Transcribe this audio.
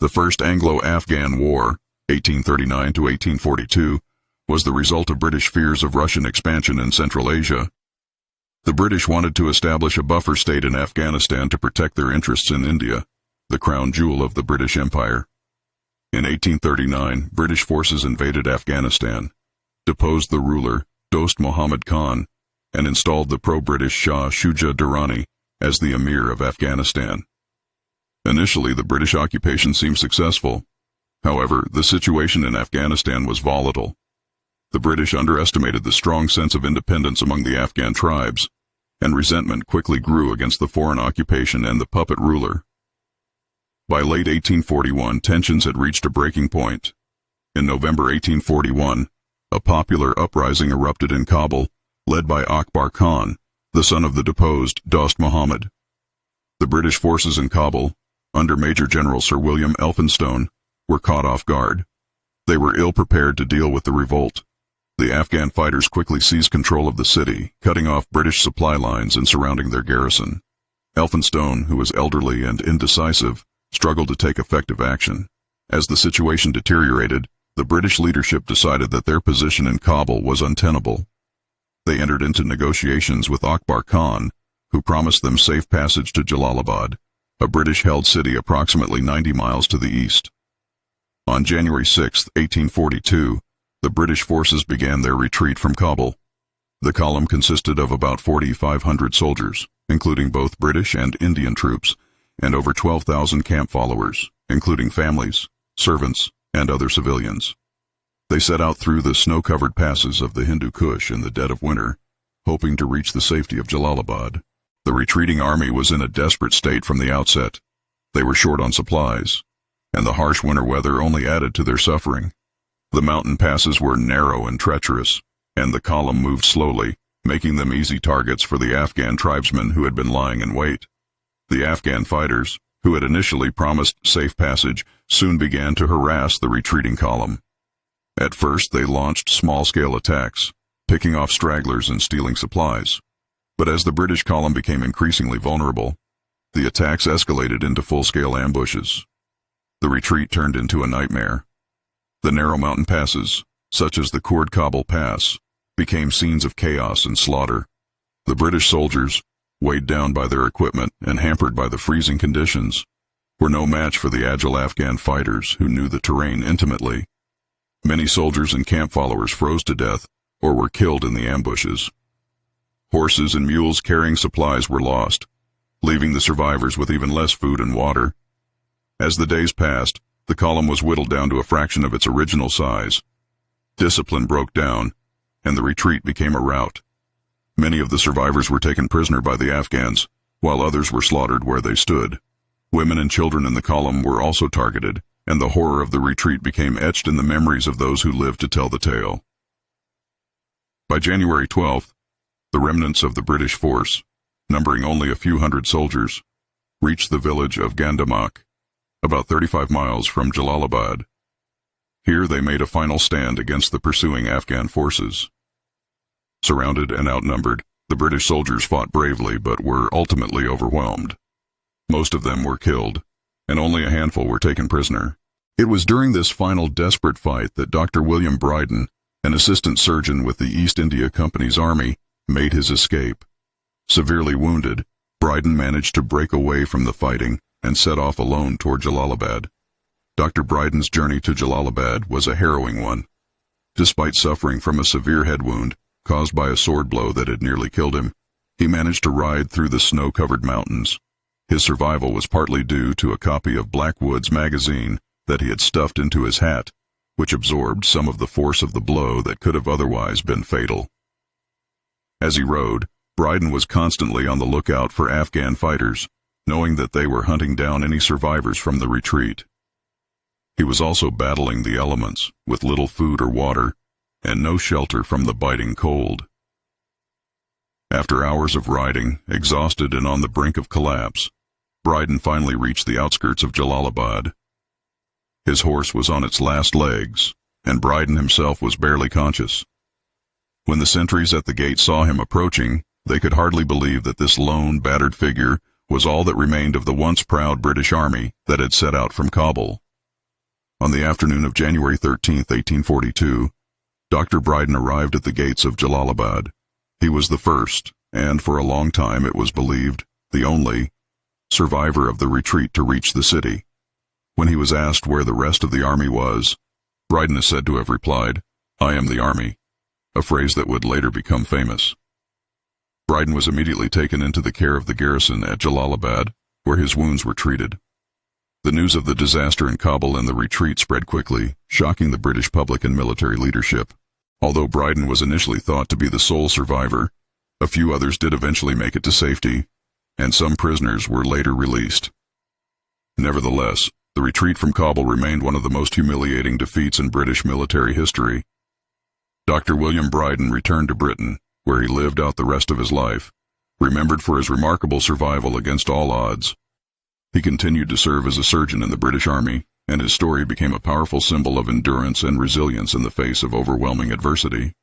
The First Anglo-Afghan War, 1839 to 1842, was the result of British fears of Russian expansion in Central Asia. The British wanted to establish a buffer state in Afghanistan to protect their interests in India, the crown jewel of the British Empire. In 1839, British forces invaded Afghanistan, deposed the ruler, Dost Muhammad Khan, and installed the pro-British Shah Shuja Durrani as the Emir of Afghanistan. Initially, the British occupation seemed successful. However, the situation in Afghanistan was volatile. The British underestimated the strong sense of independence among the Afghan tribes, and resentment quickly grew against the foreign occupation and the puppet ruler. By late 1841, tensions had reached a breaking point. In November 1841, a popular uprising erupted in Kabul, led by Akbar Khan, the son of the deposed Dost Muhammad. The British forces in Kabul, under Major General Sir William Elphinstone, were caught off guard. They were ill-prepared to deal with the revolt. The Afghan fighters quickly seized control of the city, cutting off British supply lines and surrounding their garrison. Elphinstone, who was elderly and indecisive, struggled to take effective action. As the situation deteriorated, the British leadership decided that their position in Kabul was untenable. They entered into negotiations with Akbar Khan, who promised them safe passage to Jalalabad, a British-held city approximately 90 miles to the east. On January 6, 1842, the British forces began their retreat from Kabul. The column consisted of about 4,500 soldiers, including both British and Indian troops, and over 12,000 camp followers, including families, servants, and other civilians. They set out through the snow-covered passes of the Hindu Kush in the dead of winter, hoping to reach the safety of Jalalabad. The retreating army was in a desperate state from the outset. They were short on supplies, and the harsh winter weather only added to their suffering. The mountain passes were narrow and treacherous, and the column moved slowly, making them easy targets for the Afghan tribesmen who had been lying in wait. The Afghan fighters, who had initially promised safe passage, soon began to harass the retreating column. At first, they launched small-scale attacks, picking off stragglers and stealing supplies. But as the British column became increasingly vulnerable, the attacks escalated into full-scale ambushes. The retreat turned into a nightmare. The narrow mountain passes, such as the Kurd Kabul Pass, became scenes of chaos and slaughter. The British soldiers, weighed down by their equipment and hampered by the freezing conditions, were no match for the agile Afghan fighters who knew the terrain intimately. Many soldiers and camp followers froze to death or were killed in the ambushes. Horses and mules carrying supplies were lost, leaving the survivors with even less food and water. As the days passed, the column was whittled down to a fraction of its original size. Discipline broke down, and the retreat became a rout. Many of the survivors were taken prisoner by the Afghans, while others were slaughtered where they stood. Women and children in the column were also targeted, and the horror of the retreat became etched in the memories of those who lived to tell the tale. By January 12th, the remnants of the British force, numbering only a few hundred soldiers, reached the village of Gandamak, about 35 miles from Jalalabad. Here they made a final stand against the pursuing Afghan forces. Surrounded and outnumbered, the British soldiers fought bravely but were ultimately overwhelmed. Most of them were killed, and only a handful were taken prisoner. It was during this final desperate fight that Dr. William Brydan, an assistant surgeon with the East India Company's army, made his escape. Severely wounded, Brydan managed to break away from the fighting and set off alone toward Jalalabad. Dr. Brydan's journey to Jalalabad was a harrowing one. Despite suffering from a severe head wound caused by a sword blow that had nearly killed him, he managed to ride through the snow-covered mountains. His survival was partly due to a copy of Blackwood's magazine that he had stuffed into his hat, which absorbed some of the force of the blow that could have otherwise been fatal. As he rode, Brydan was constantly on the lookout for Afghan fighters, knowing that they were hunting down any survivors from the retreat. He was also battling the elements, with little food or water, and no shelter from the biting cold. After hours of riding, exhausted and on the brink of collapse, Brydan finally reached the outskirts of Jalalabad. His horse was on its last legs, and Brydan himself was barely conscious. When the sentries at the gate saw him approaching, they could hardly believe that this lone, battered figure was all that remained of the once proud British army that had set out from Kabul. On the afternoon of January 13, 1842, Dr. Brydan arrived at the gates of Jalalabad. He was the first, and for a long time it was believed, the only, survivor of the retreat to reach the city. When he was asked where the rest of the army was, Brydan is said to have replied, "I am the army," a phrase that would later become famous. Brydan was immediately taken into the care of the garrison at Jalalabad, where his wounds were treated. The news of the disaster in Kabul and the retreat spread quickly, shocking the British public and military leadership. Although Brydan was initially thought to be the sole survivor, a few others did eventually make it to safety, and some prisoners were later released. Nevertheless, the retreat from Kabul remained one of the most humiliating defeats in British military history. Dr. William Brydan returned to Britain, where he lived out the rest of his life, remembered for his remarkable survival against all odds. He continued to serve as a surgeon in the British Army, and his story became a powerful symbol of endurance and resilience in the face of overwhelming adversity.